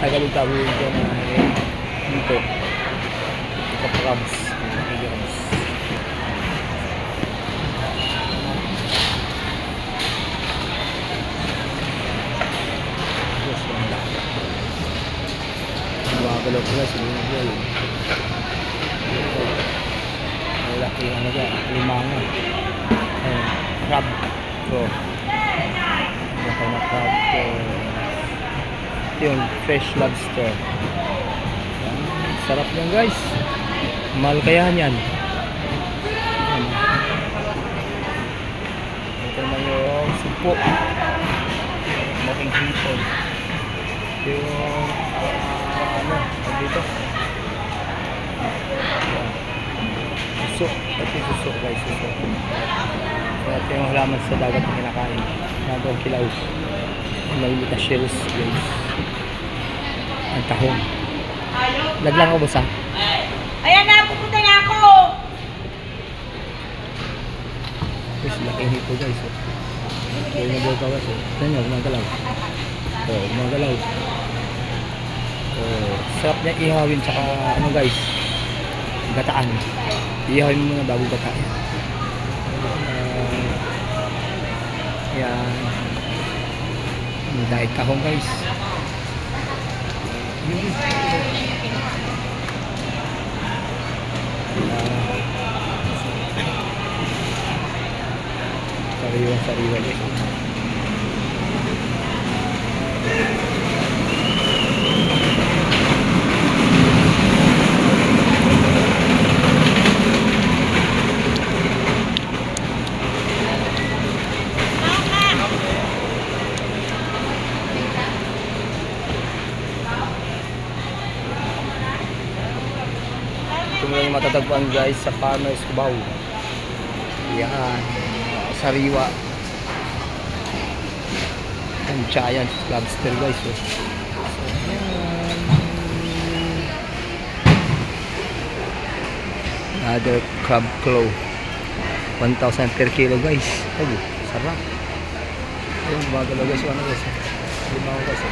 Tagalog tawag dyan na dito. Crabs. Crabs. Gumagalaw pala sa mga boy. Malaki ano dyan, limango. Crab ko. Malaki na crab ko. Ito yung fresh lobster. Sarap yan guys. Mahal kaya yan. Ito na yung supo. Malaking hipon. Yung ano dito suso. Ito yung suso guys, suso. Ito yung halaman sa dagat na kinakain. Nagawang kilaw. Maliliit na shells guys. Ang tahong. Laglang ako boss ha. Ayan na, pupunta na ako. Guys, laking hipo guys. Kaya nagawa ka guys. Tignan nyo, gumagalaw. Gumagalaw. Sarap niya ihawin tsaka ano guys, gataan. Ihawin mo muna bago gataan. Yan. Dahil tahong guys. Sariwa guys. Ito mo yung matatagpuan guys sa Farmers Cubao. Yan, sariwa. Ang giant lobster guys. So, yan. Another crab claw. 1,000 per kilo guys. Ay, sarap. Ayun, gumagalaw guys. Ano guys? Limaw guys.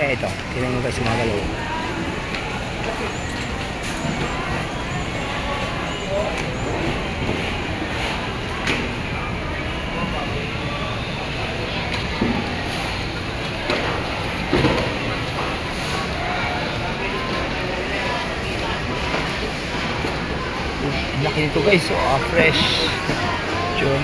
Ito, tingnan mo guys gumagalaw. Laki nito guys, so fresh. Yun.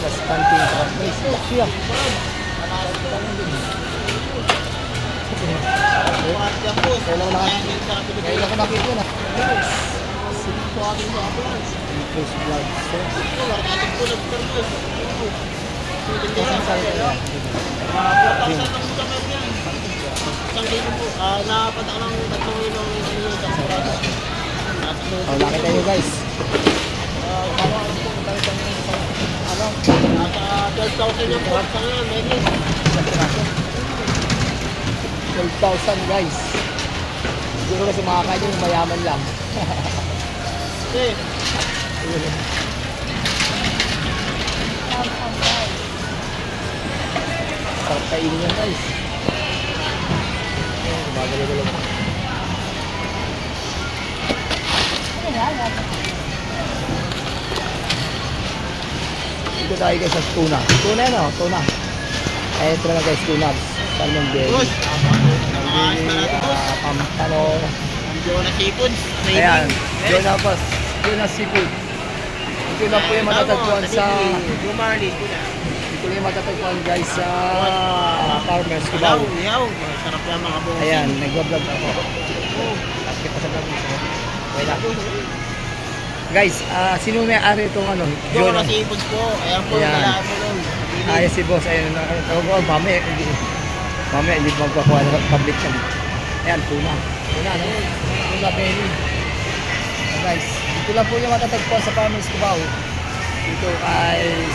Alaskan king crab guys. Siya. Kailan ko nakita na. Fresh blood. Oh, nakita nyo guys. Ano? Nasa 12,000 yung pork sa ngayon, maybe. 12,000 guys. Siguro kasi makakain yung mayaman lang. Okay. Sarap kainin yan guys. Gumagalaw-galaw pa. Dito tayo guys sa tuna. Tuna yan o, tuna. Eh, ito naman guys, tuna. Salmon belly. Pampano. Jonah Seafood. Ayan, Jonah Boss. Jonah Seafood. Ito na po yung matatagpuan sa... Ito na yung matatagpuan guys sa Farmers Cubao. Sarap yan mga boss. Ayan, nagwa-vlog ako. Kita sa vlog mo. Okay na. Guys, sino may-ari itong ano? Jonah Seafoods po. Ayan po, Ayan. wala po nun. Ayos si boss. Ayun, mamaya hindi magpakuha ng public yan. Ayan, tuna. Tuna, no? Tuna belly. Guys, dito lang po yung matatagpuan sa Farmers Cubao. Dito kay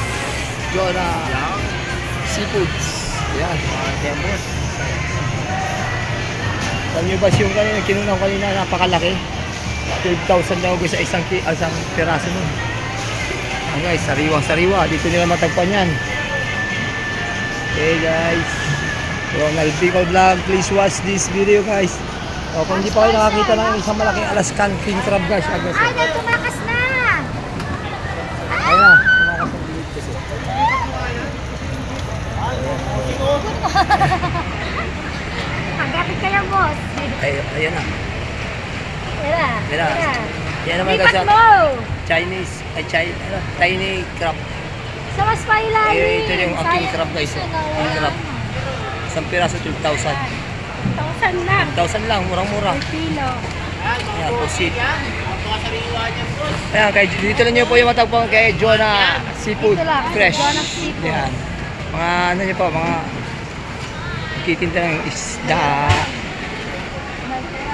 Jonah Seafoods. Ayan, mga boss. Alam nyo ba yung kinunaw kanina, napakalaki? 12,000 daw sa isang piraso nun. Guys, sariwang-sariwa. Dito nila matagpan yan. Okay guys, Ronald Bicol Vlog, please watch this video guys. Kung hindi pa kayo nakakita ng isang malaking Alaskan king crab guys. Ay, tumakas na! Ayun na, tumakas ng bilit kasi. Hanggatin kayo, boss. Ayun na. Tira, Tira. tira. Yan naman guys, Lipat mo! tiny crab. Sa mas pailalim. Ito yung king crab guys. King crab. Isang piraso 12,000. 1,000 lang. 1,000 lang, murang-mura. Per kilo. Ayan, pusit. Napakasariwa niyan, boss. Ayan, dito lang nyo po yung matagpuan kay Jonah Seafood Dito lang, Fresh. Jonah Seafood. Ayan. Mga ano nyo po, mga kitinta ng isda.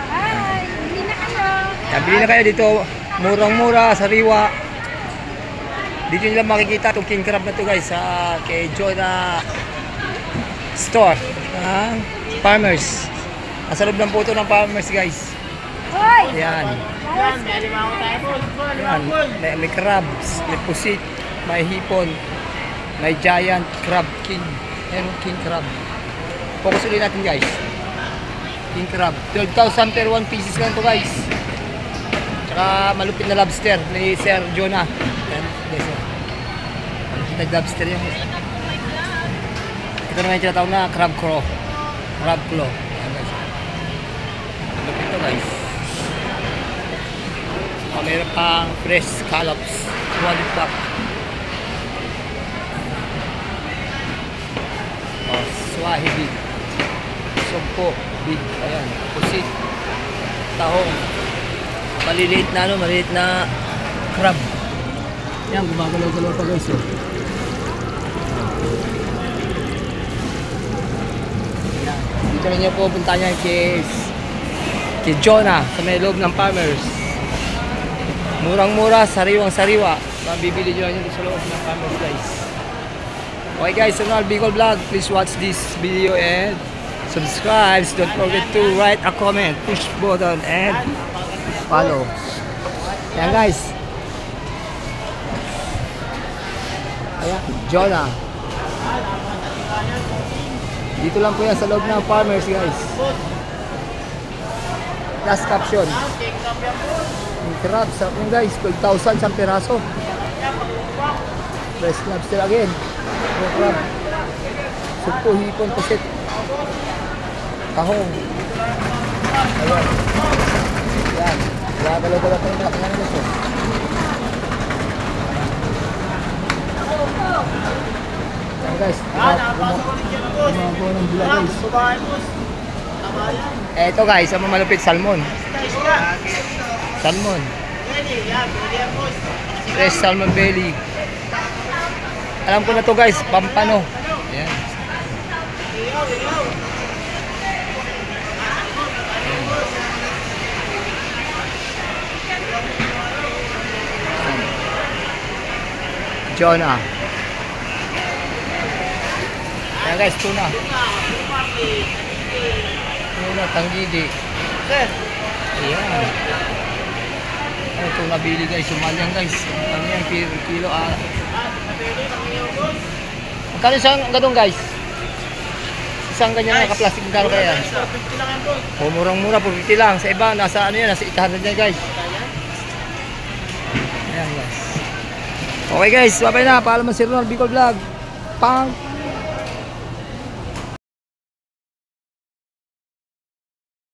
Ay, hindi na kayo. Ayan, bili na kayo dito, murang-mura, sariwa. Dito nyo lang makikita itong king crab na to guys sa kay Jonah Store. Farmers. Nasa loob lang po ito ng Farmers guys. Hoy! Ayan. Yan, may alimango tayo, boss. Ayan. May crabs, may pusit, may hipon, may giant crab king. Ayan, king crab. Focus ulit natin guys. King crab. 12,000 per 1 pieces lang to guys. Tsaka malupit na lobster ni Sir Jonah. Ayan, guys. Malupit na lobster yan. Ito naman yung tinatawag na crab claw. Crab claw. Ayan guys. Malupit to guys. Meron pang fresh scallops. 200 pack. Swahili. Sogpo. Big. Ayan. Pusit. Tahong. Maliliit na crab. Yan, gumagalaw-galaw pa guys. Oh. Yan. Dito na niyo po punta niya kay Jonah sa may loob ng Farmers. Murang-mura, sariwang-sariwa. Mabibili nyo lang yun sa loob ng Farmers guys. Okay guys, Ronald Bicol Vlog, please watch this video and subscribe. Don't forget to write a comment, push button and follow. Ayan guys. Ayan, Jonah. Dito lang po yan sa loob ng Farmers guys. Last caption. Yung crab, sarap yun guys, 12,000 sa piraso. Fresh lobster again. Yung crab. Sugpo, hipon, pusit. Tahong. Ayan. Ayan. Gagalaw-galaw pa yung malaki nga nila. Ayan guys. Gumagawa ng bula guys. Eto guys, ang malupit salmon. Salmon. Fresh salmon belly. Alam ko na to guys, pampano. Ayan. Jonah. Ayan guys, tuna. Tuna, tanggidi. Ayan. Ito nabili guys, sumalyang guys. Ano yan, kilo magkano isang ganun guys? Isang ganyan na ka-plastic, magkano kaya? O murang-mura, 450 lang. Sa iba, nasa ano yan, nasa 800 yan guys. Ayan guys. Okay guys, babay na. Paalam si Ronald Bicol Vlog. Pang!